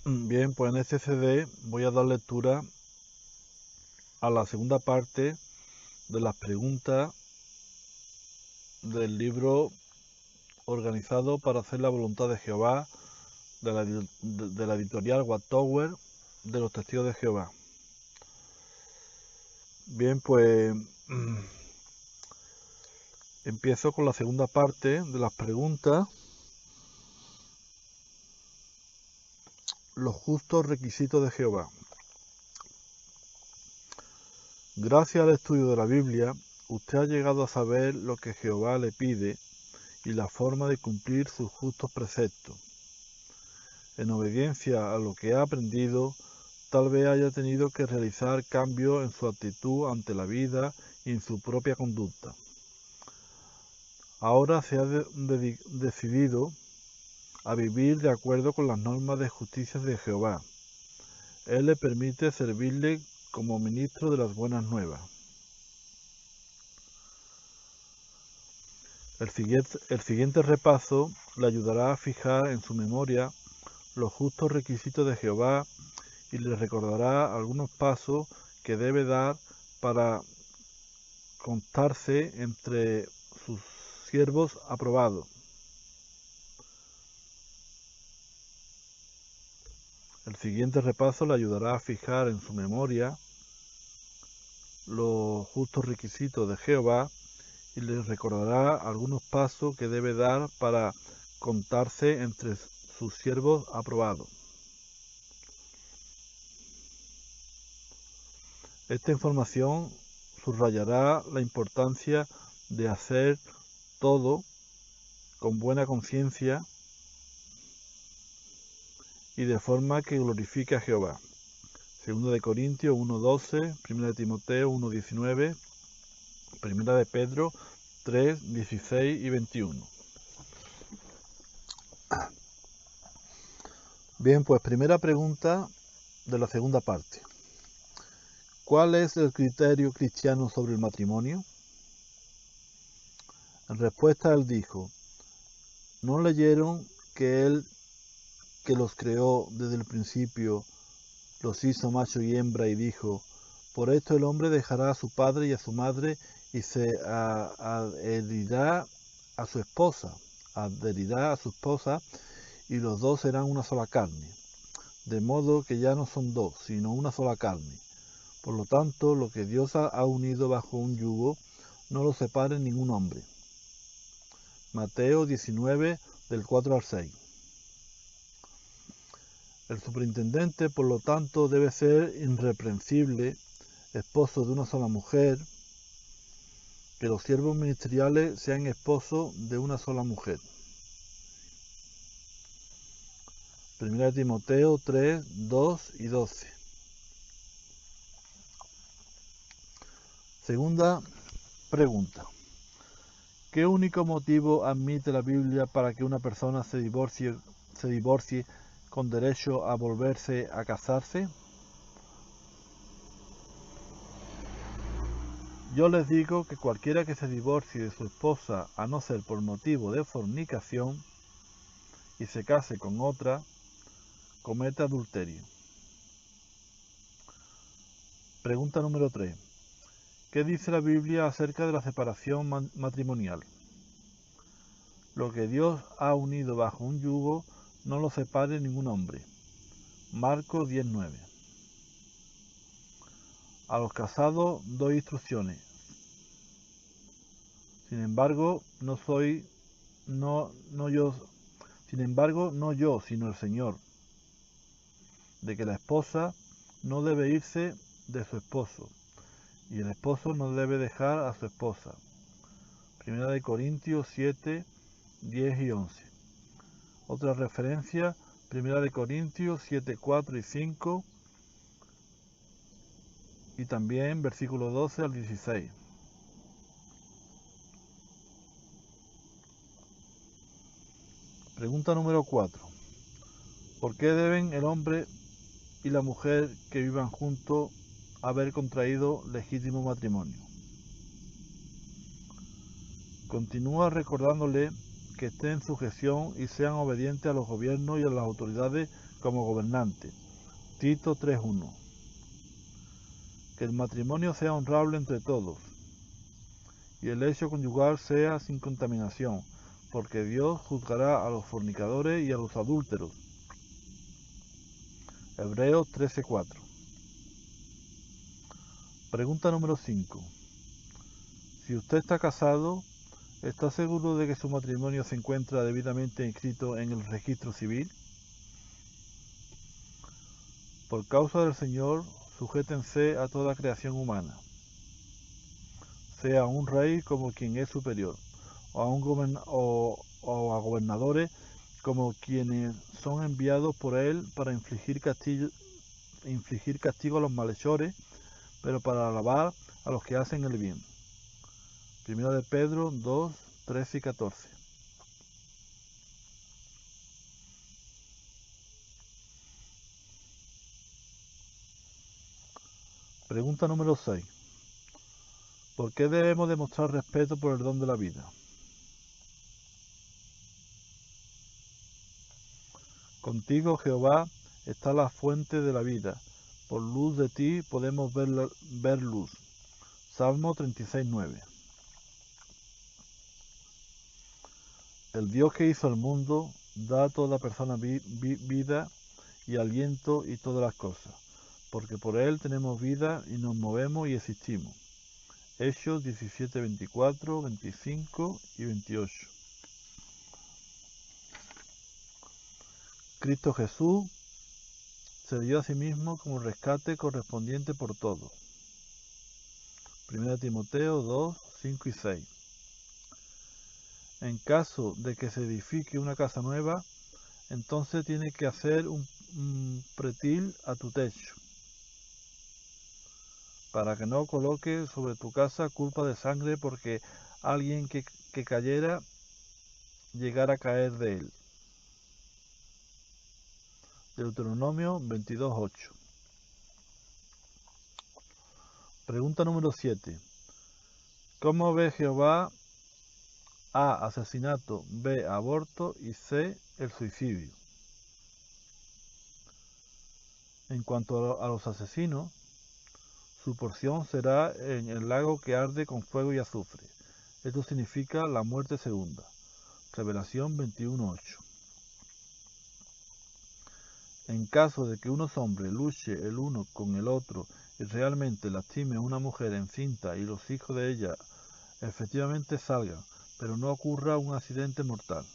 Bien, pues en este CD voy a dar lectura a la segunda parte de las preguntas del libro organizado para hacer la voluntad de Jehová de la editorial Wattower de los Testigos de Jehová. Bien, pues empiezo con la segunda parte de las preguntas. Los justos requisitos de Jehová. Gracias al estudio de la Biblia, usted ha llegado a saber lo que Jehová le pide y la forma de cumplir sus justos preceptos. En obediencia a lo que ha aprendido, tal vez haya tenido que realizar cambios en su actitud ante la vida y en su propia conducta. Ahora se ha decidido a vivir de acuerdo con las normas de justicia de Jehová. Él le permite servirle como ministro de las buenas nuevas. El siguiente repaso le ayudará a fijar en su memoria los justos requisitos de Jehová y le recordará algunos pasos que debe dar para contarse entre sus siervos aprobados. El siguiente repaso le ayudará a fijar en su memoria los justos requisitos de Jehová y le recordará algunos pasos que debe dar para contarse entre sus siervos aprobados. Esta información subrayará la importancia de hacer todo con buena conciencia y de forma que glorifique a Jehová. 2 de Corintios 1:12, 1 de Timoteo 1:19, 1 de Pedro 3:16 y 21. Bien, pues primera pregunta de la segunda parte. ¿Cuál es el criterio cristiano sobre el matrimonio? En respuesta él dijo, ¿no leyeron que él que los creó desde el principio los hizo macho y hembra y dijo, por esto el hombre dejará a su padre y a su madre y se adherirá a su esposa, y los dos serán una sola carne, de modo que ya no son dos, sino una sola carne. Por lo tanto, lo que Dios ha unido bajo un yugo, no lo separe ningún hombre. Mateo 19, del 4 al 6. El superintendente, por lo tanto, debe ser irreprensible, esposo de una sola mujer, que los siervos ministeriales sean esposos de una sola mujer. 1 Timoteo 3, 2 y 12. Segunda pregunta. ¿Qué único motivo admite la Biblia para que una persona se divorcie con derecho a volverse a casarse? Yo les digo que cualquiera que se divorcie de su esposa, a no ser por motivo de fornicación, y se case con otra, comete adulterio. Pregunta número 3. ¿Qué dice la Biblia acerca de la separación matrimonial? Lo que Dios ha unido bajo un yugo, no lo separe ningún hombre. Marcos 10:9. A los casados doy instrucciones. Sin embargo, no yo, sino el Señor, de que la esposa no debe irse de su esposo, y el esposo no debe dejar a su esposa. 1 de Corintios 7, 10 y 11. Otra referencia, 1 de Corintios 7, 4 y 5, y también versículo 12 al 16. Pregunta número 4. ¿Por qué deben el hombre y la mujer que vivan juntos haber contraído legítimo matrimonio? Continúa recordándole que estén en sujeción y sean obedientes a los gobiernos y a las autoridades como gobernante. Tito 3:1. Que el matrimonio sea honrable entre todos, y el hecho conyugal sea sin contaminación, porque Dios juzgará a los fornicadores y a los adúlteros. Hebreos 13:4. Pregunta número 5. Si usted está casado, ¿está seguro de que su matrimonio se encuentra debidamente inscrito en el registro civil? Por causa del Señor, sujétense a toda creación humana, sea un rey como quien es superior, o a gobernadores como quienes son enviados por él para infligir castigo a los malhechores, pero para alabar a los que hacen el bien. Primera de Pedro 2, 13 y 14. Pregunta número 6. ¿Por qué debemos demostrar respeto por el don de la vida? Contigo, Jehová, está la fuente de la vida. Por luz de ti podemos ver luz. Salmo 36:9. El Dios que hizo el mundo da a toda persona vida y aliento y todas las cosas, porque por Él tenemos vida y nos movemos y existimos. Hechos 17:24, 25 y 28. Cristo Jesús se dio a sí mismo como rescate correspondiente por todo. 1 Timoteo 2, 5 y 6. En caso de que se edifique una casa nueva, entonces tiene que hacer un pretil a tu techo, para que no coloque sobre tu casa culpa de sangre porque alguien que cayera llegara a caer de él. Deuteronomio 22:8. Pregunta número 7. ¿Cómo ve Jehová A. Asesinato, B. Aborto y C. El suicidio? En cuanto a los asesinos, su porción será en el lago que arde con fuego y azufre. Esto significa la muerte segunda. Revelación 21:8. En caso de que unos hombres luchen el uno con el otro y realmente lastime a una mujer encinta y los hijos de ella efectivamente salgan, pero no ocurra un accidente mortal,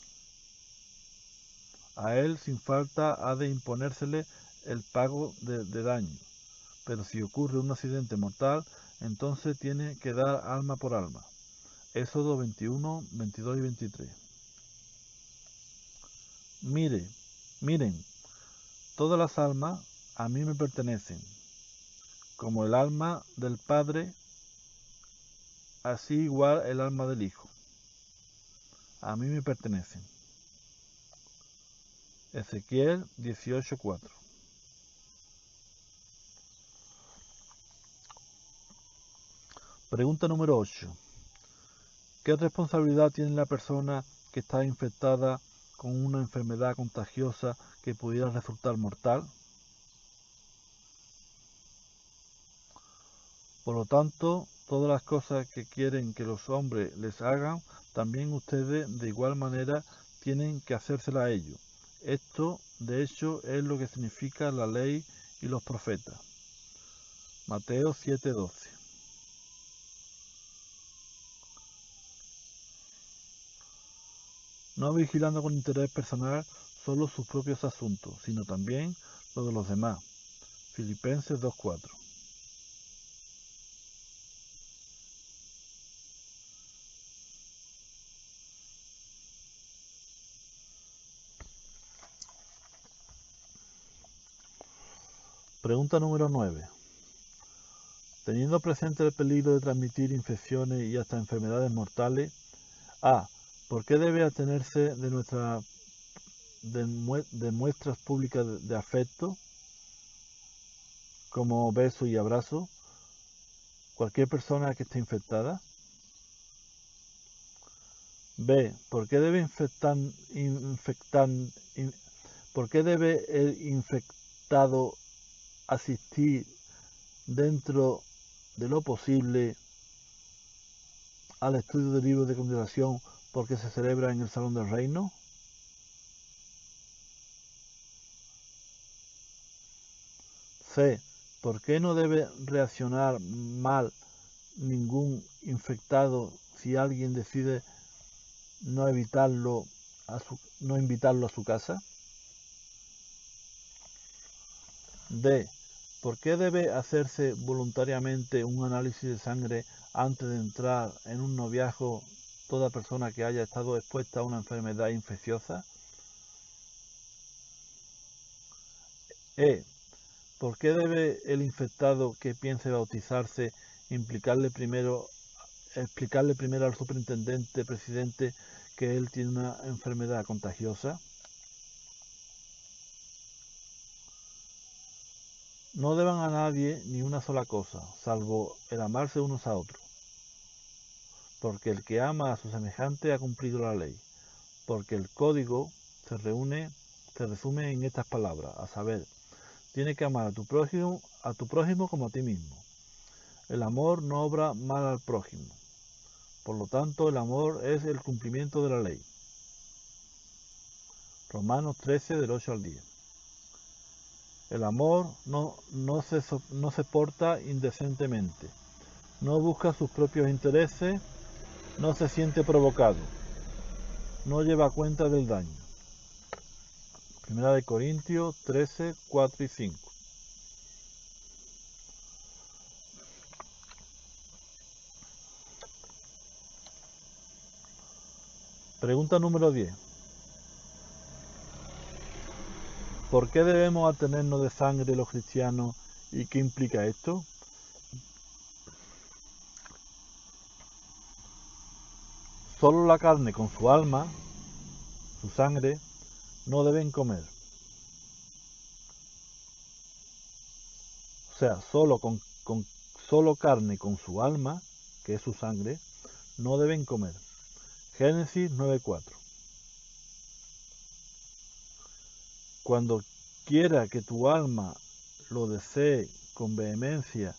a él sin falta ha de imponérsele el pago de daño, pero si ocurre un accidente mortal, entonces tiene que dar alma por alma. Éxodo 21, 22 y 23. Miren, todas las almas a mí me pertenecen, como el alma del Padre, así igual el alma del Hijo. A mí me pertenecen. Ezequiel 18:4. Pregunta número 8. ¿Qué responsabilidad tiene la persona que está infectada con una enfermedad contagiosa que pudiera resultar mortal? Por lo tanto, todas las cosas que quieren que los hombres les hagan, también ustedes de igual manera tienen que hacérselas a ellos. Esto, de hecho, es lo que significa la ley y los profetas. Mateo 7:12. No vigilando con interés personal solo sus propios asuntos, sino también los de los demás. Filipenses 2:4. Pregunta número 9. Teniendo presente el peligro de transmitir infecciones y hasta enfermedades mortales, A. ¿Por qué debe abstenerse de muestras públicas de afecto, como beso y abrazo, cualquier persona que esté infectada? B. ¿Por qué debe ¿Por qué debe el infectado asistir dentro de lo posible al estudio del libro de continuación porque se celebra en el Salón del Reino? C. ¿Por qué no debe reaccionar mal ningún infectado si alguien decide no invitarlo a su casa? D. ¿Por qué debe hacerse voluntariamente un análisis de sangre antes de entrar en un noviazgo toda persona que haya estado expuesta a una enfermedad infecciosa? E. ¿Por qué debe el infectado que piense bautizarse explicarle primero al superintendente, presidente, que él tiene una enfermedad contagiosa? No deban a nadie ni una sola cosa, salvo el amarse unos a otros, porque el que ama a su semejante ha cumplido la ley, porque el código se resume en estas palabras, a saber, tienes que amar a tu prójimo como a ti mismo. El amor no obra mal al prójimo. Por lo tanto, el amor es el cumplimiento de la ley. Romanos 13, del 8 al 10. El amor no se porta indecentemente, no busca sus propios intereses, no se siente provocado, no lleva cuenta del daño. Primera de Corintios 13, 4 y 5. Pregunta número 10. ¿Por qué debemos abstenernos de sangre los cristianos y qué implica esto? Solo la carne con su alma, su sangre, no deben comer. O sea, solo carne con su alma, que es su sangre, no deben comer. Génesis 9:4. Cuando quiera que tu alma lo desee con vehemencia,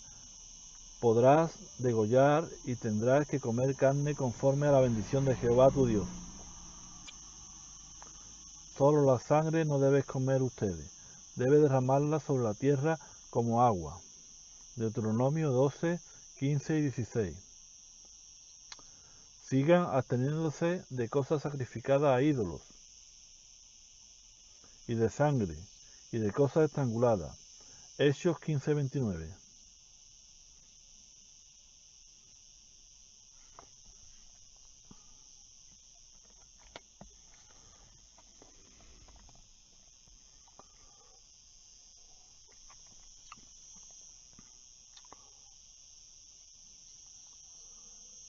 podrás degollar y tendrás que comer carne conforme a la bendición de Jehová tu Dios. Solo la sangre no debes comer ustedes, debe derramarla sobre la tierra como agua. Deuteronomio 12, 15 y 16. Sigan absteniéndose de cosas sacrificadas a ídolos, y de sangre, y de cosas estranguladas. Hechos 15, 29.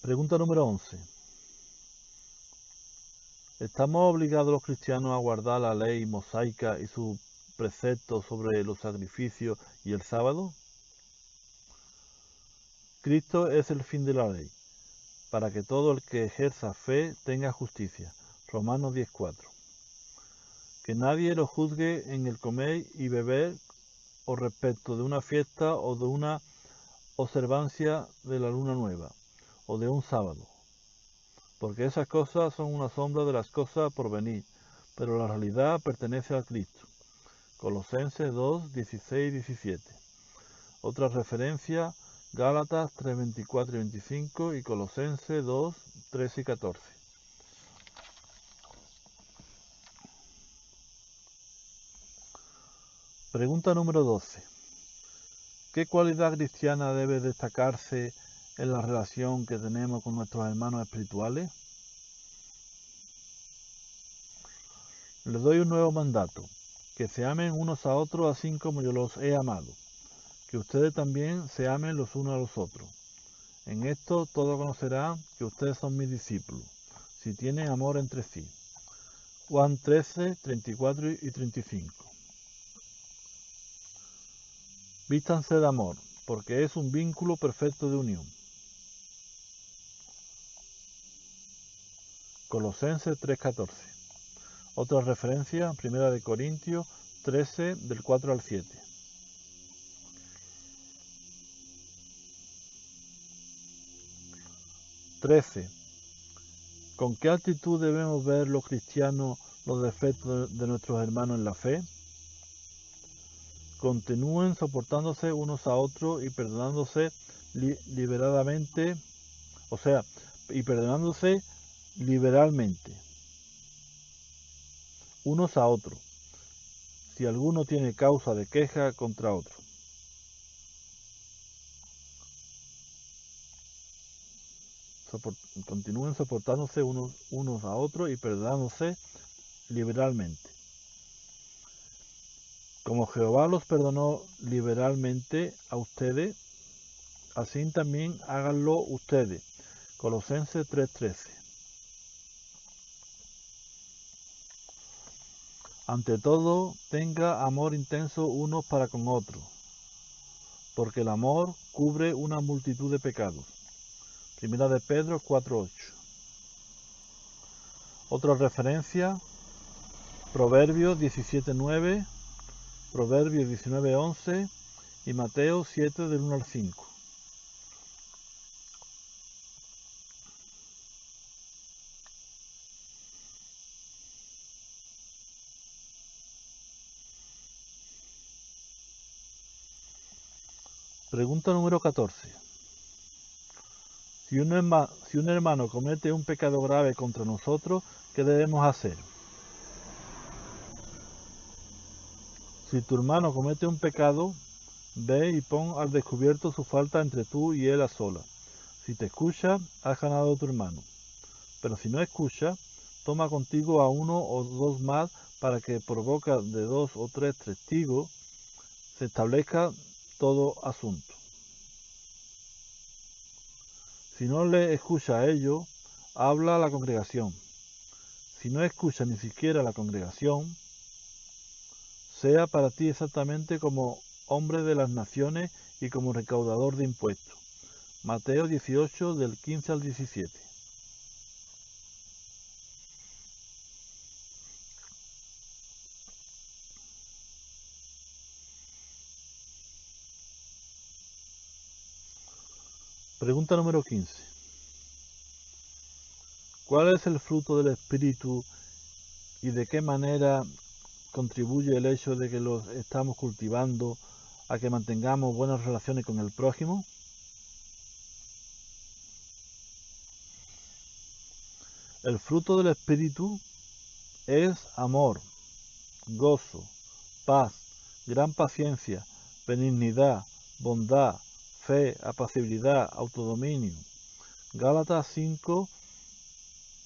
Pregunta número 11. ¿Estamos obligados los cristianos a guardar la ley mosaica y sus preceptos sobre los sacrificios y el sábado? Cristo es el fin de la ley, para que todo el que ejerza fe tenga justicia. Romanos 10:4. Que nadie lo juzgue en el comer y beber o respecto de una fiesta o de una observancia de la luna nueva o de un sábado, porque esas cosas son una sombra de las cosas por venir, pero la realidad pertenece a Cristo. Colosenses 2, 16 y 17. Otra referencia, Gálatas 3, 24 y 25 y Colosenses 2, 13 y 14. Pregunta número 12. ¿Qué cualidad cristiana debe destacarse en la relación que tenemos con nuestros hermanos espirituales? Les doy un nuevo mandato, que se amen unos a otros así como yo los he amado, que ustedes también se amen los unos a los otros. En esto todos conocerán que ustedes son mis discípulos, si tienen amor entre sí. Juan 13, 34 y 35. Vístanse de amor, porque es un vínculo perfecto de unión. Colosenses 3:14. Otra referencia, 1 Corintios 13, del 4 al 7. ¿Con qué actitud debemos ver los cristianos los defectos de nuestros hermanos en la fe? Continúen soportándose unos a otros y perdonándose liberalmente, unos a otros, si alguno tiene causa de queja contra otro. Continúen soportándose unos a otros y perdonándose liberalmente. Como Jehová los perdonó liberalmente a ustedes, así también háganlo ustedes. Colosenses 3:13. Ante todo, tenga amor intenso unos para con otros, porque el amor cubre una multitud de pecados. 1 de Pedro 4:8. Otra referencia, Proverbios 17:9, Proverbios 19:11 y Mateo 7 del 1 al 5. Pregunta número 14. Si un hermano comete un pecado grave contra nosotros, ¿qué debemos hacer? Si tu hermano comete un pecado, ve y pon al descubierto su falta entre tú y él a solas. Si te escucha, has ganado a tu hermano. Pero si no escucha, toma contigo a uno o dos más para que por boca de 2 o 3 testigos se establezca todo asunto. Si no le escucha a ellos, habla a la congregación. Si no escucha ni siquiera a la congregación, sea para ti exactamente como hombre de las naciones y como recaudador de impuestos. Mateo 18, del 15 al 17. Pregunta número 15. ¿Cuál es el fruto del Espíritu y de qué manera contribuye el hecho de que los estamos cultivando a que mantengamos buenas relaciones con el prójimo? El fruto del Espíritu es amor, gozo, paz, gran paciencia, benignidad, bondad, fe, apacibilidad, autodominio. Gálatas 5,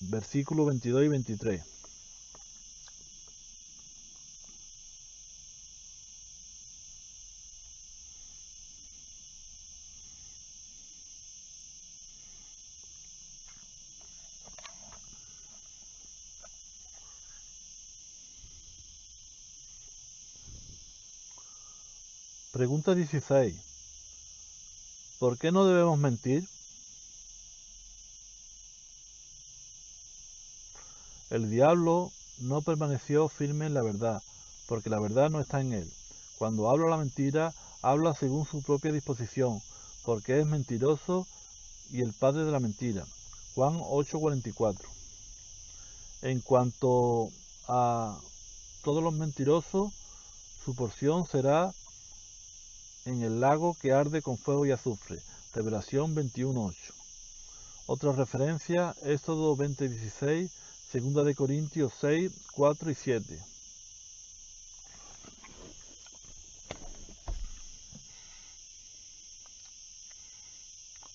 versículos 22 y 23. Pregunta 16. ¿Por qué no debemos mentir? El diablo no permaneció firme en la verdad, porque la verdad no está en él. Cuando habla la mentira, habla según su propia disposición, porque es mentiroso y el padre de la mentira. Juan 8:44. En cuanto a todos los mentirosos, su porción será en el lago que arde con fuego y azufre. Revelación 21:8. Otra referencia, Éxodo 20:16, 2 de Corintios 6, 4 y 7.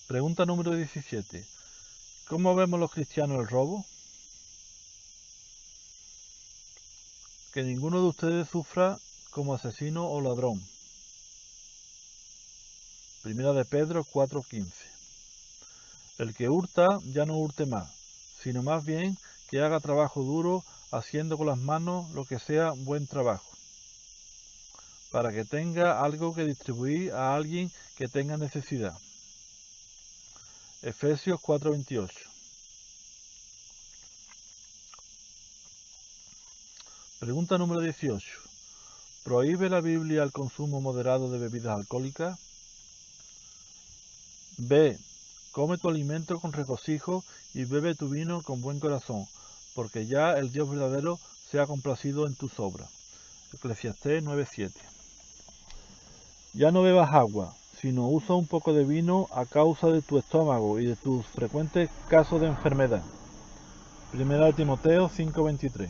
Pregunta número 17. ¿Cómo vemos los cristianos el robo? Que ninguno de ustedes sufra como asesino o ladrón. 1 de Pedro 4:15. El que hurta ya no hurte más, sino más bien que haga trabajo duro, haciendo con las manos lo que sea buen trabajo, para que tenga algo que distribuir a alguien que tenga necesidad. Efesios 4:28. Pregunta número 18. ¿Prohíbe la Biblia el consumo moderado de bebidas alcohólicas? B. Come tu alimento con regocijo y bebe tu vino con buen corazón, porque ya el Dios verdadero se ha complacido en tus obras. Eclesiastés 9:7. Ya no bebas agua, sino usa un poco de vino a causa de tu estómago y de tus frecuentes casos de enfermedad. Primera de Timoteo 5:23.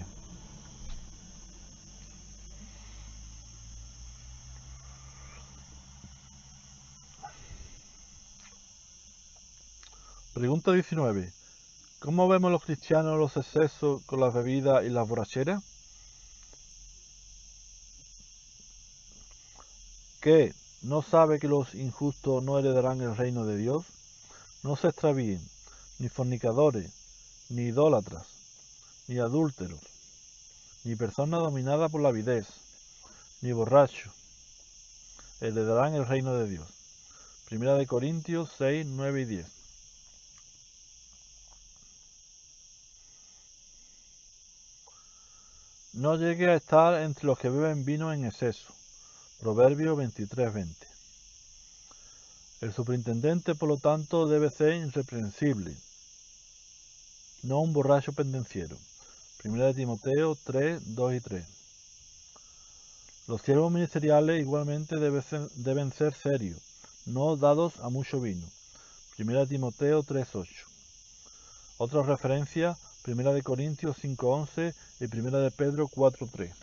Pregunta 19. ¿Cómo vemos los cristianos los excesos con las bebidas y las borracheras? ¿Qué? ¿No sabe que los injustos no heredarán el reino de Dios? No se extravíen, ni fornicadores, ni idólatras, ni adúlteros, ni personas dominadas por la avidez, ni borrachos, heredarán el reino de Dios. Primera de Corintios 6, 9 y 10. No llegue a estar entre los que beben vino en exceso. Proverbio 23:20. El superintendente, por lo tanto, debe ser irreprensible, no un borracho pendenciero. Primera de Timoteo 3, 2 y 3. Los siervos ministeriales igualmente deben ser serios, no dados a mucho vino. Primera de Timoteo 3, 8. Otra referencia, Primera de Corintios 5, 11 y Primera de Pedro 4, 3.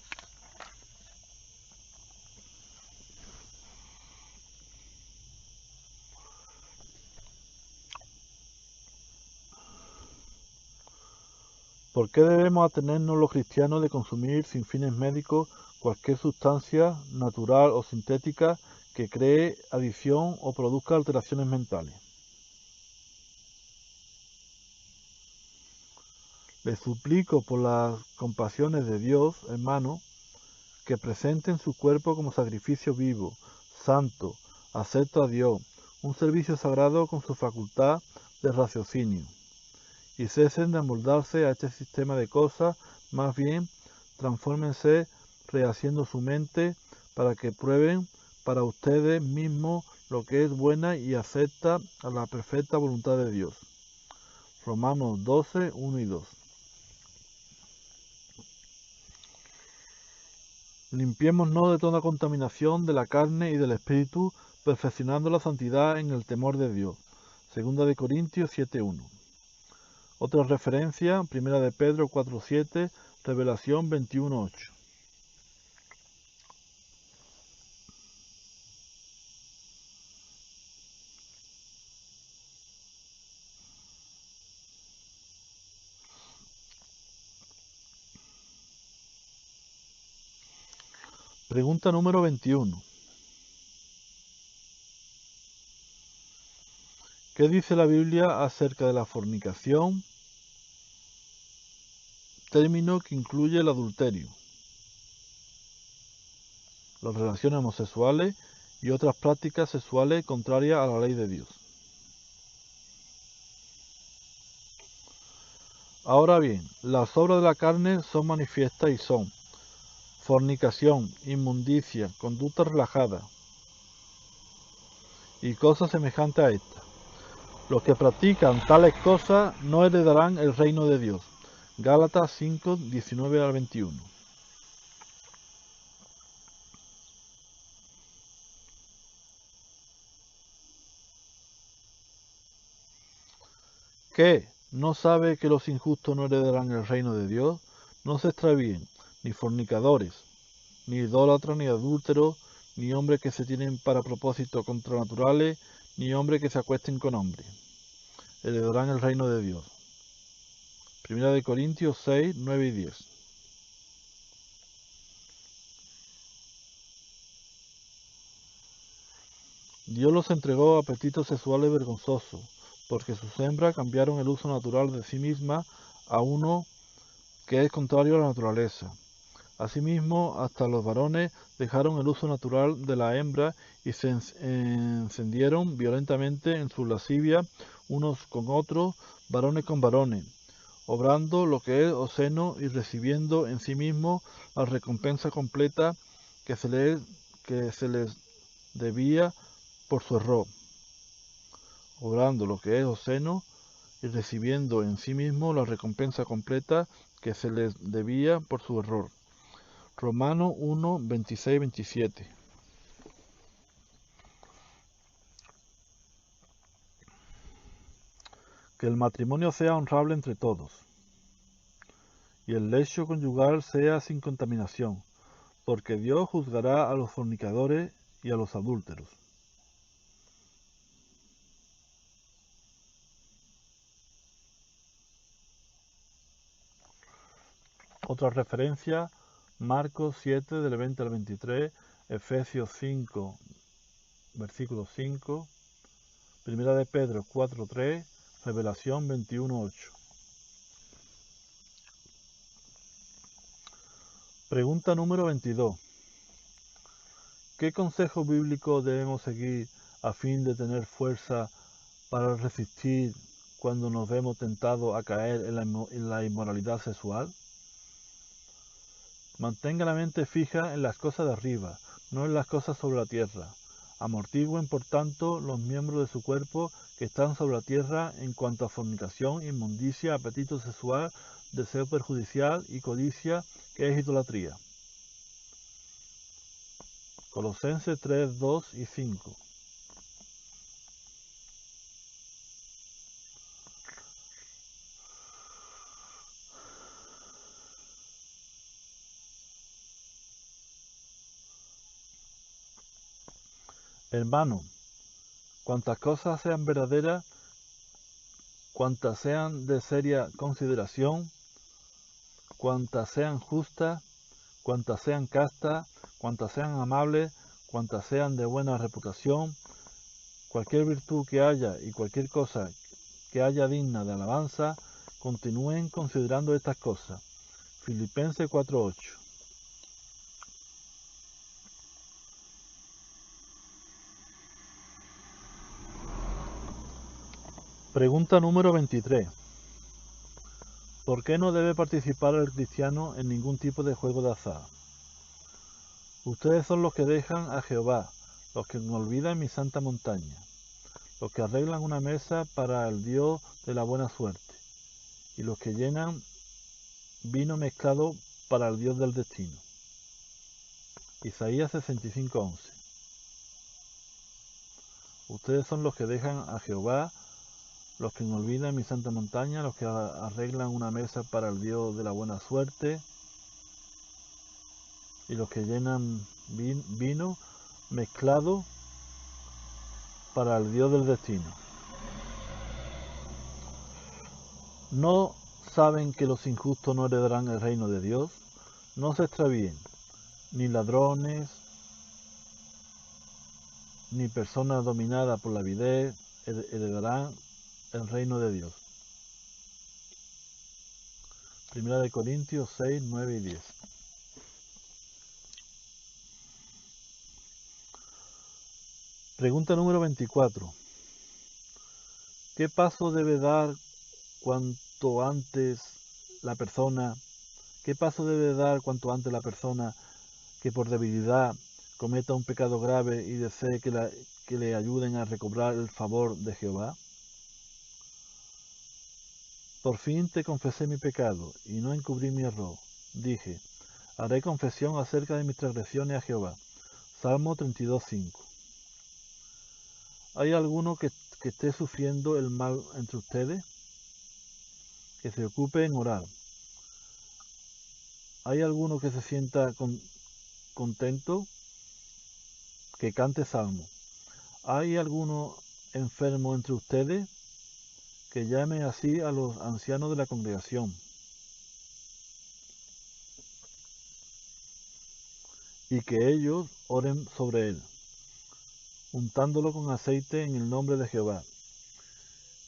¿Por qué debemos atenernos los cristianos de consumir sin fines médicos cualquier sustancia natural o sintética que cree adicción o produzca alteraciones mentales? Les suplico por las compasiones de Dios, hermano, que presenten su cuerpo como sacrificio vivo, santo, acepto a Dios, un servicio sagrado con su facultad de raciocinio, y cesen de amoldarse a este sistema de cosas, más bien transfórmense rehaciendo su mente para que prueben para ustedes mismos lo que es buena y acepta a la perfecta voluntad de Dios. Romanos 12, 1 y 2. Limpiémonos de toda contaminación de la carne y del espíritu, perfeccionando la santidad en el temor de Dios. Segunda de Corintios 7:1. Otra referencia, Primera de Pedro 4:7, Revelación 21:8. Pregunta número 21. ¿Qué dice la Biblia acerca de la fornicación? Término que incluye el adulterio, las relaciones homosexuales y otras prácticas sexuales contrarias a la ley de Dios. Ahora bien, las obras de la carne son manifiestas y son fornicación, inmundicia, conducta relajada y cosas semejantes a estas. Los que practican tales cosas no heredarán el reino de Dios. Gálatas 5, 19 al 21. ¿Qué? ¿No sabe que los injustos no heredarán el reino de Dios? No se extravíen, ni fornicadores, ni idólatras, ni adúlteros, ni hombres que se tienen para propósito contranaturales, ni hombres que se acuesten con hombres. Heredarán el reino de Dios. Primera de Corintios 6, 9 y 10. Dios los entregó a apetitos sexuales vergonzosos, porque sus hembras cambiaron el uso natural de sí mismas a uno que es contrario a la naturaleza. Asimismo, hasta los varones dejaron el uso natural de la hembra y se encendieron violentamente en su lascivia unos con otros, varones con varones, obrando lo que es obsceno y recibiendo en sí mismo la recompensa completa que se les debía por su error. Obrando lo que es obsceno y recibiendo en sí mismo la recompensa completa que se les debía por su error. Romanos 1, 26, 27. Que el matrimonio sea honrable entre todos, y el lecho conyugal sea sin contaminación, porque Dios juzgará a los fornicadores y a los adúlteros. Otra referencia, Marcos 7, del 20 al 23, Efesios 5, versículo 5, Primera de Pedro 4, 3, Revelación 21, 8. Pregunta número 22. ¿Qué consejo bíblico debemos seguir a fin de tener fuerza para resistir cuando nos vemos tentados a caer en la inmoralidad sexual? Mantenga la mente fija en las cosas de arriba, no en las cosas sobre la tierra. Amortigüen, por tanto, los miembros de su cuerpo que están sobre la tierra en cuanto a fornicación, inmundicia, apetito sexual, deseo perjudicial y codicia, que es idolatría. Colosenses 3, 2 y 5. Hermano, cuantas cosas sean verdaderas, cuantas sean de seria consideración, cuantas sean justas, cuantas sean castas, cuantas sean amables, cuantas sean de buena reputación, cualquier virtud que haya y cualquier cosa que haya digna de alabanza, continúen considerando estas cosas. Filipenses 4:8. Pregunta número 23. ¿Por qué no debe participar el cristiano en ningún tipo de juego de azar? Ustedes son los que dejan a Jehová, los que olvidan mi santa montaña, los que arreglan una mesa para el Dios de la buena suerte, y los que llenan vino mezclado para el Dios del destino. Isaías 65:11. Ustedes son los que dejan a Jehová, los que olvidan mi santa montaña, los que arreglan una mesa para el Dios de la buena suerte, y los que llenan vino mezclado para el Dios del destino. ¿No saben que los injustos no heredarán el reino de Dios? No se extravíen, ni ladrones, ni personas dominadas por la avidez heredarán el reino de Dios. Primera de Corintios 6, 9 y 10. Pregunta número 24. ¿Qué paso debe dar cuanto antes la persona? ¿Qué paso debe dar cuanto antes la persona que por debilidad cometa un pecado grave y desee que le ayuden a recobrar el favor de Jehová? Por fin te confesé mi pecado y no encubrí mi error. Dije, haré confesión acerca de mis transgresiones a Jehová. Salmo 32:5. ¿Hay alguno que esté sufriendo el mal entre ustedes? Que se ocupe en orar. ¿Hay alguno que se sienta contento? Que cante salmo. ¿Hay alguno enfermo entre ustedes? Que llame así a los ancianos de la congregación y que ellos oren sobre él, untándolo con aceite en el nombre de Jehová.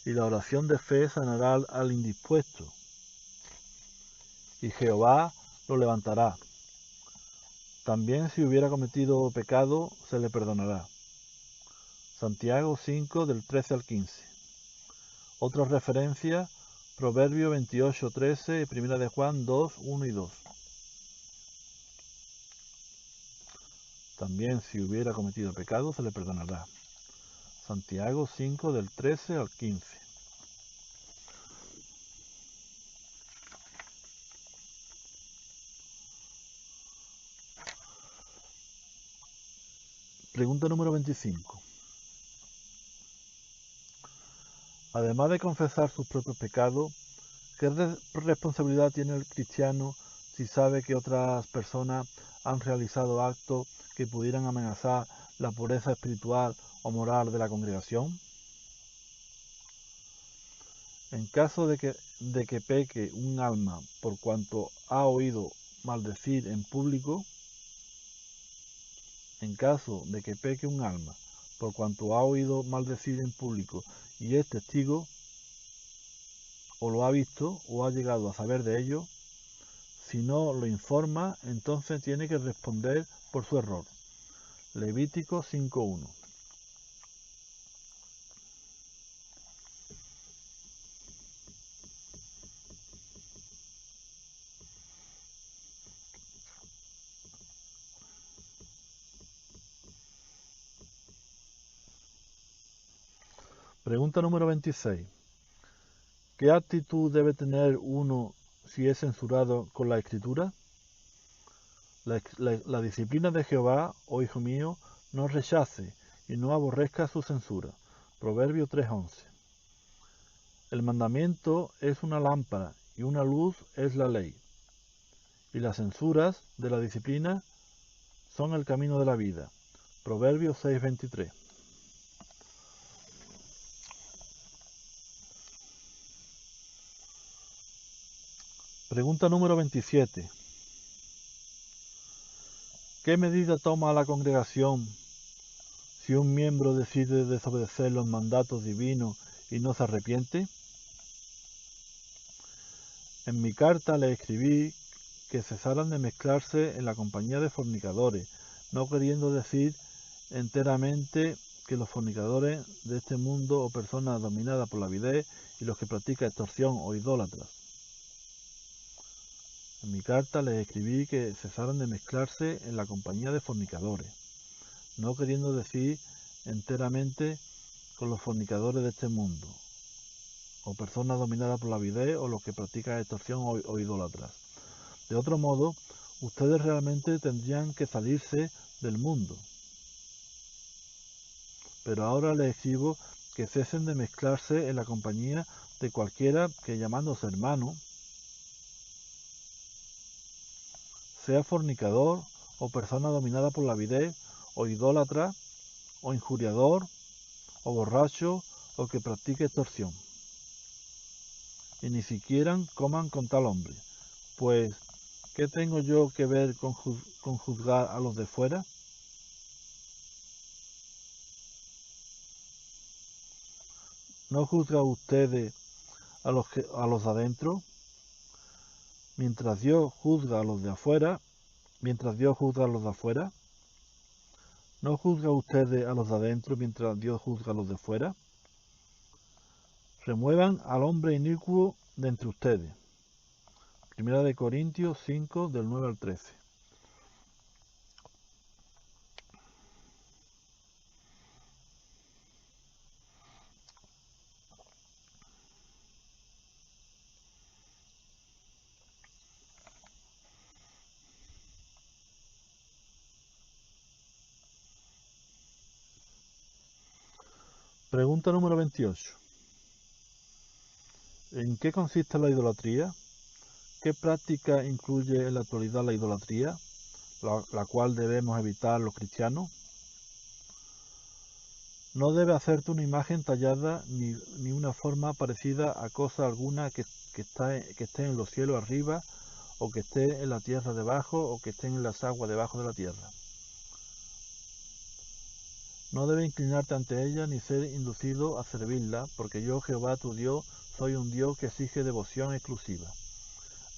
Y la oración de fe sanará al indispuesto, y Jehová lo levantará. También si hubiera cometido pecado, se le perdonará. Santiago 5, del 13 al 15. Otra referencia, Proverbio 28:13 y Primera de Juan 2:1 y 2. También si hubiera cometido pecado se le perdonará. Santiago 5 del 13 al 15. Pregunta número 25. Además de confesar sus propios pecados, ¿qué responsabilidad tiene el cristiano si sabe que otras personas han realizado actos que pudieran amenazar la pureza espiritual o moral de la congregación? En caso de que peque un alma por cuanto ha oído maldecir en público, en caso de que peque un alma por cuanto ha oído maldecir en público y es testigo, o lo ha visto o ha llegado a saber de ello, si no lo informa, entonces tiene que responder por su error. Levítico 5:1. Pregunta número 26. ¿Qué actitud debe tener uno si es censurado con la Escritura? La disciplina de Jehová, oh hijo mío, no rechace y no aborrezca su censura. Proverbio 3:11. El mandamiento es una lámpara y una luz es la ley. Y las censuras de la disciplina son el camino de la vida. Proverbios 6:23. Pregunta número 27. ¿Qué medida toma la congregación si un miembro decide desobedecer los mandatos divinos y no se arrepiente? En mi carta le escribí que cesaran de mezclarse en la compañía de fornicadores, no queriendo decir enteramente que los fornicadores de este mundo o personas dominadas por la avidez y los que practican extorsión o idólatras. En mi carta les escribí que cesaran de mezclarse en la compañía de fornicadores, no queriendo decir enteramente con los fornicadores de este mundo, o personas dominadas por la avidez o los que practican extorsión o idólatras. De otro modo, ustedes realmente tendrían que salirse del mundo. Pero ahora les escribo que cesen de mezclarse en la compañía de cualquiera que, llamándose hermano, sea fornicador o persona dominada por la avidez o idólatra o injuriador o borracho o que practique extorsión. Y ni siquiera coman con tal hombre, pues ¿qué tengo yo que ver con juzgar a los de fuera? ¿No juzga ustedes a los de adentro? Mientras Dios juzga a los de afuera, ¿no juzga ustedes a los de adentro mientras Dios juzga a los de fuera? Remuevan al hombre inicuo de entre ustedes. Primera de Corintios 5, del 9 al 13. Pregunta número 28. ¿En qué consiste la idolatría? ¿Qué práctica incluye en la actualidad la idolatría, la cual debemos evitar los cristianos? No debe hacerte una imagen tallada ni una forma parecida a cosa alguna que esté en los cielos arriba, o que esté en la tierra debajo, o que esté en las aguas debajo de la tierra. No debe inclinarte ante ella ni ser inducido a servirla, porque yo, Jehová tu Dios, soy un Dios que exige devoción exclusiva.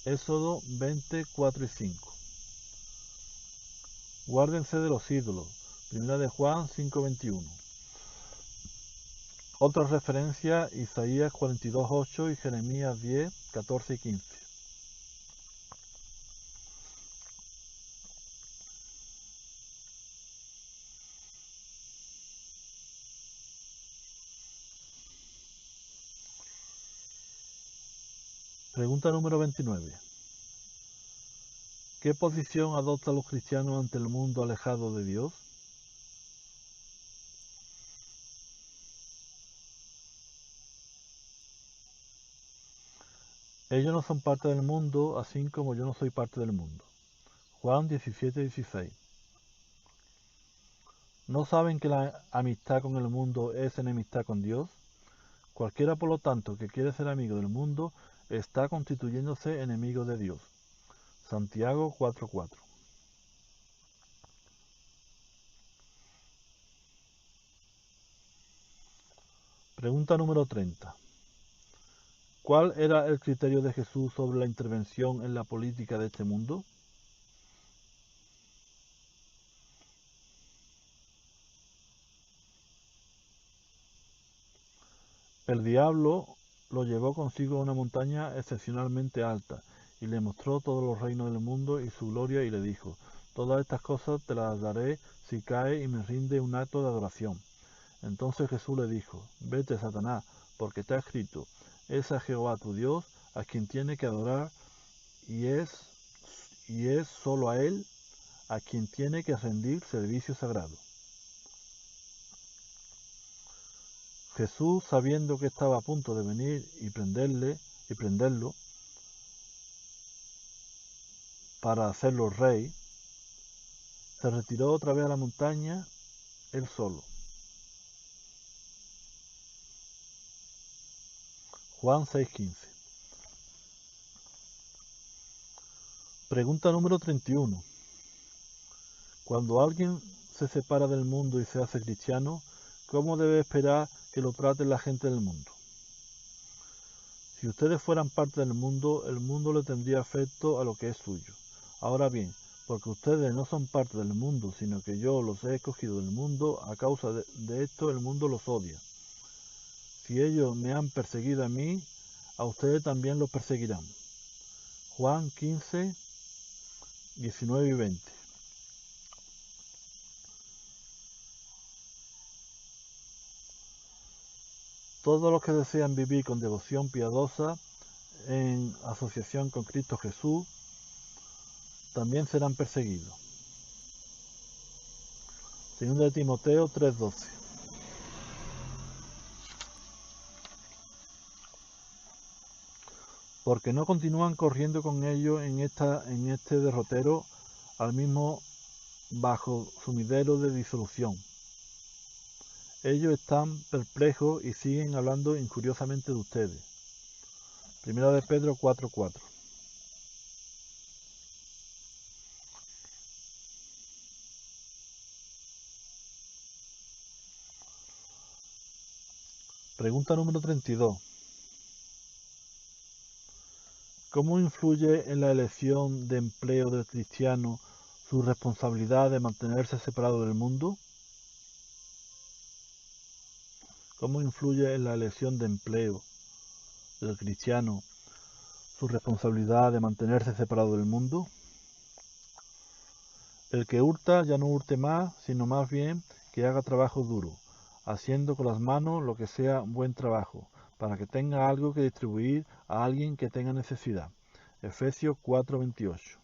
Éxodo 20, 4 y 5. Guárdense de los ídolos. Primera de Juan 5:21. Otra referencia, Isaías 42:8 y Jeremías 10:14 y 15. Pregunta número 29. ¿Qué posición adoptan los cristianos ante el mundo alejado de Dios? Ellos no son parte del mundo, así como yo no soy parte del mundo. Juan 17:16. ¿No saben que la amistad con el mundo es enemistad con Dios? Cualquiera, por lo tanto, que quiere ser amigo del mundo, está constituyéndose enemigo de Dios. Santiago 4:4. Pregunta número 30. ¿Cuál era el criterio de Jesús sobre la intervención en la política de este mundo? El diablo lo llevó consigo a una montaña excepcionalmente alta y le mostró todos los reinos del mundo y su gloria y le dijo, todas estas cosas te las daré si cae y me rinde un acto de adoración. Entonces Jesús le dijo, vete, Satanás, porque está escrito, es a Jehová tu Dios a quien tiene que adorar y es solo a él a quien tiene que rendir servicio sagrado. Jesús, sabiendo que estaba a punto de venir y prenderlo para hacerlo rey, se retiró otra vez a la montaña él solo. Juan 6:15. Pregunta número 31. Cuando alguien se separa del mundo y se hace cristiano, ¿cómo debe esperar que lo trate la gente del mundo? Si ustedes fueran parte del mundo, el mundo le tendría afecto a lo que es suyo. Ahora bien, porque ustedes no son parte del mundo, sino que yo los he escogido del mundo, a causa de esto el mundo los odia. Si ellos me han perseguido a mí, a ustedes también los perseguirán. Juan 15, 19 y 20. Todos los que desean vivir con devoción piadosa en asociación con Cristo Jesús también serán perseguidos. 2 de Timoteo 3:12. Porque no continúan corriendo con ellos en este derrotero, al mismo bajo sumidero de disolución. Ellos están perplejos y siguen hablando injuriosamente de ustedes. 1 de Pedro 4:4. Pregunta número 32. ¿Cómo influye en la elección de empleo del cristiano su responsabilidad de mantenerse separado del mundo? ¿Cómo influye en la elección de empleo del cristiano su responsabilidad de mantenerse separado del mundo? El que hurta ya no hurte más, sino más bien que haga trabajo duro, haciendo con las manos lo que sea buen trabajo, para que tenga algo que distribuir a alguien que tenga necesidad. Efesios 4:28.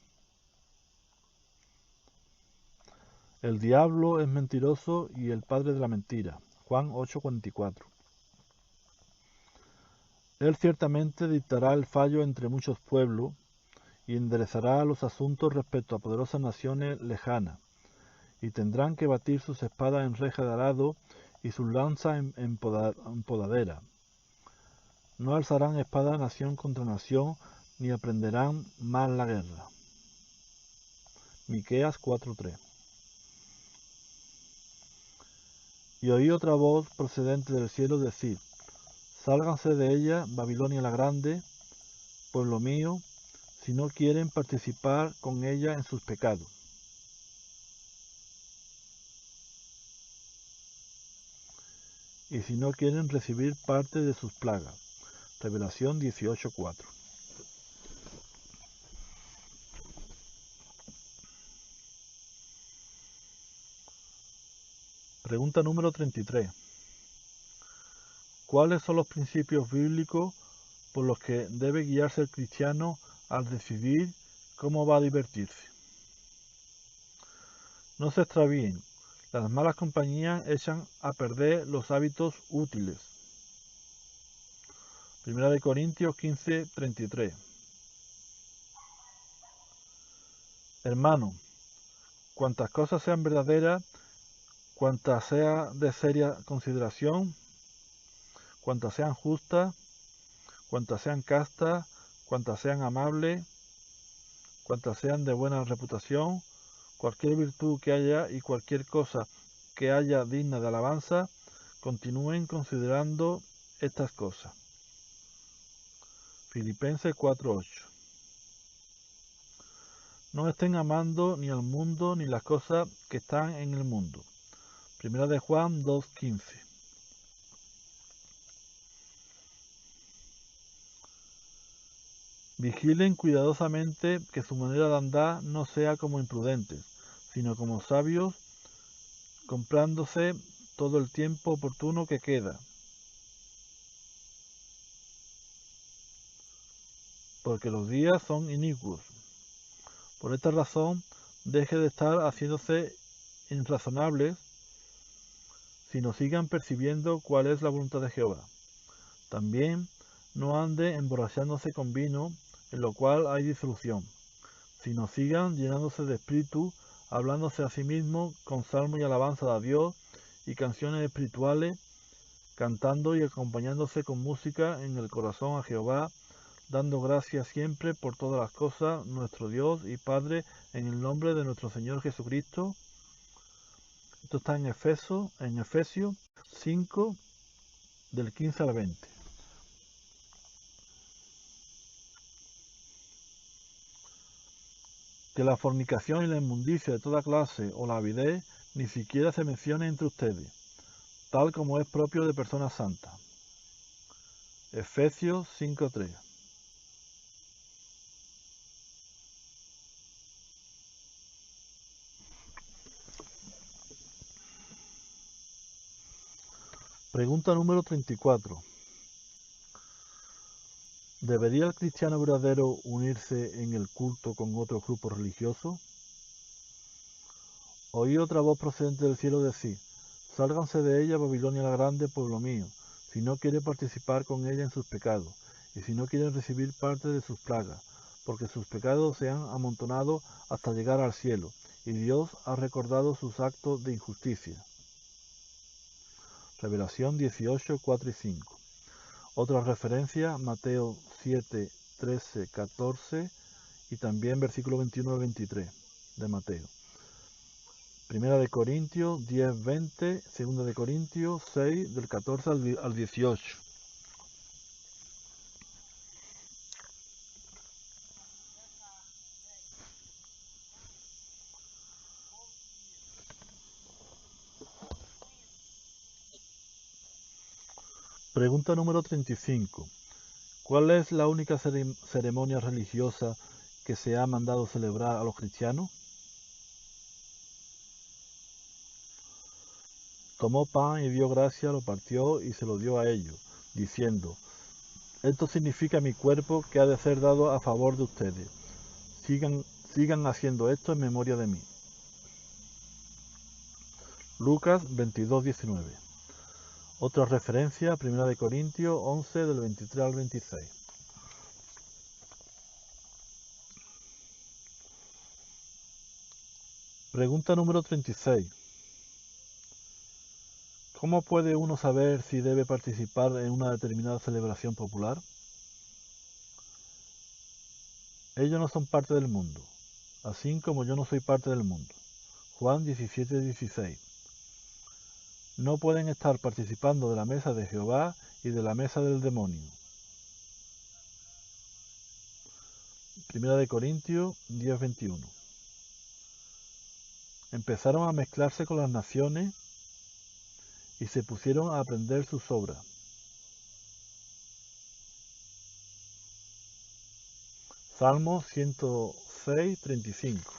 El diablo es mentiroso y el padre de la mentira. Juan 8:44. Él ciertamente dictará el fallo entre muchos pueblos y enderezará los asuntos respecto a poderosas naciones lejanas, y tendrán que batir sus espadas en reja de arado y sus lanzas en podadera. No alzarán espada nación contra nación, ni aprenderán más la guerra. Miqueas 4:3. Y oí otra voz procedente del cielo decir, sálganse de ella, Babilonia la grande, pueblo mío, si no quieren participar con ella en sus pecados. y si no quieren recibir parte de sus plagas. Revelación 18:4. Pregunta número 33. ¿Cuáles son los principios bíblicos por los que debe guiarse el cristiano al decidir cómo va a divertirse? No se extravíen, las malas compañías echan a perder los hábitos útiles. 1 Corintios 15:33. Hermano, cuantas cosas sean verdaderas, cuantas sean de seria consideración, cuantas sean justas, cuantas sean castas, cuantas sean amables, cuantas sean de buena reputación, cualquier virtud que haya y cualquier cosa que haya digna de alabanza, continúen considerando estas cosas. Filipenses 4:8. No estén amando ni al mundo ni las cosas que están en el mundo. 1 Juan 2:15. Vigilen cuidadosamente que su manera de andar no sea como imprudentes, sino como sabios, comprándose todo el tiempo oportuno que queda, porque los días son inicuos. Por esta razón, deje de estar haciéndose irrazonables, sino sigan percibiendo cuál es la voluntad de Jehová. También no ande emborrachándose con vino, en lo cual hay disolución, sino sigan llenándose de espíritu, hablándose a sí mismos con salmos y alabanza a Dios y canciones espirituales, cantando y acompañándose con música en el corazón a Jehová, dando gracias siempre por todas las cosas, nuestro Dios y Padre, en el nombre de nuestro Señor Jesucristo. Esto está en Efesios 5, del 15 al 20. Que la fornicación y la inmundicia de toda clase o la avidez ni siquiera se mencione entre ustedes, tal como es propio de personas santas. Efesios 5:3. Pregunta número 34. ¿Debería el cristiano verdadero unirse en el culto con otros grupos religiosos? Oí otra voz procedente del cielo decir: sálganse de ella, Babilonia la grande, pueblo mío, si no quiere participar con ella en sus pecados, y si no quieren recibir parte de sus plagas, porque sus pecados se han amontonado hasta llegar al cielo, y Dios ha recordado sus actos de injusticia. Revelación 18, 4 y 5. Otra referencia, Mateo 7, 13, 14 y también versículo 21 al 23 de Mateo. Primera de Corintios 10, 20, Segunda de Corintios 6, del 14 al 18. Pregunta número 35. ¿Cuál es la única ceremonia religiosa que se ha mandado celebrar a los cristianos? Tomó pan y dio gracia, lo partió y se lo dio a ellos, diciendo: esto significa mi cuerpo que ha de ser dado a favor de ustedes. Sigan haciendo esto en memoria de mí. Lucas 22, 19. Otra referencia, 1 Corintios 11, del 23 al 26. Pregunta número 36. ¿Cómo puede uno saber si debe participar en una determinada celebración popular? Ellos no son parte del mundo, así como yo no soy parte del mundo. Juan 17, 16. No pueden estar participando de la mesa de Jehová y de la mesa del demonio. 1 Corintios 10, 21. Empezaron a mezclarse con las naciones y se pusieron a aprender sus obras. Salmo 106, 35.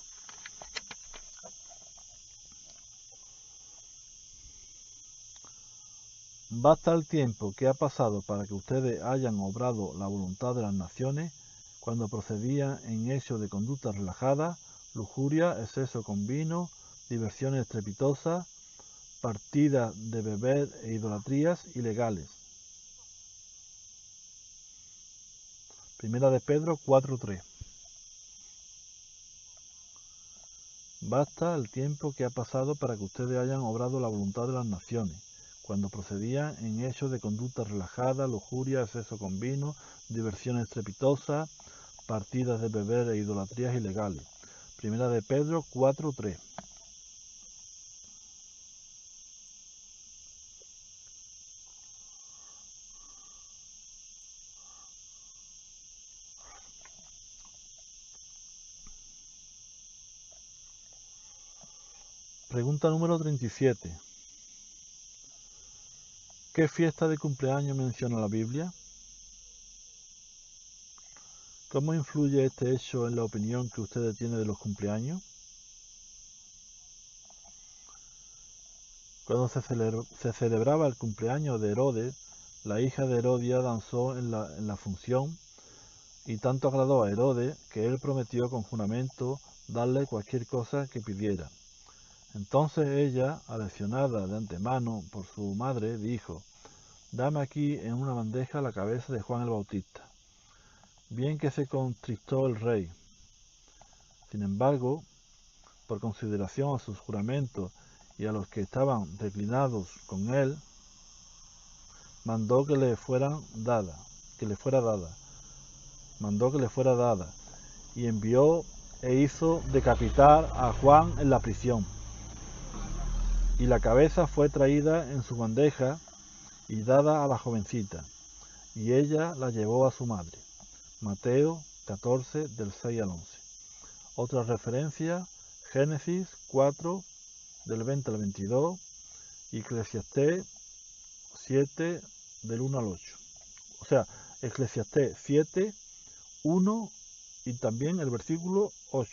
Basta el tiempo que ha pasado para que ustedes hayan obrado la voluntad de las naciones, cuando procedían en hechos de conducta relajada, lujuria, exceso con vino, diversiones estrepitosas, partidas de beber e idolatrías ilegales. Primera de Pedro 4:3. Basta el tiempo que ha pasado para que ustedes hayan obrado la voluntad de las naciones, cuando procedían en hechos de conducta relajada, lujuria, exceso con vino, diversiones estrepitosas, partidas de beber e idolatrías ilegales. Primera de Pedro 4:3. Pregunta número 37. ¿Qué fiesta de cumpleaños menciona la Biblia? ¿Cómo influye este hecho en la opinión que ustedes tienen de los cumpleaños? Cuando se celebraba el cumpleaños de Herodes, la hija de Herodia danzó en la función, y tanto agradó a Herodes que él prometió con juramento darle cualquier cosa que pidiera. Entonces ella, aleccionada de antemano por su madre, dijo: «Dame aquí en una bandeja la cabeza de Juan el Bautista». Bien que se contristó el rey. Sin embargo, por consideración a sus juramentos y a los que estaban reclinados con él, mandó que le fuera dada, y envió e hizo decapitar a Juan en la prisión. Y la cabeza fue traída en su bandeja y dada a la jovencita, y ella la llevó a su madre. Mateo 14, del 6 al 11. Otra referencia, Génesis 4, del 20 al 22, y Eclesiastés 7, del 1 al 8. O sea, Eclesiastés 7, 1 y también el versículo 8.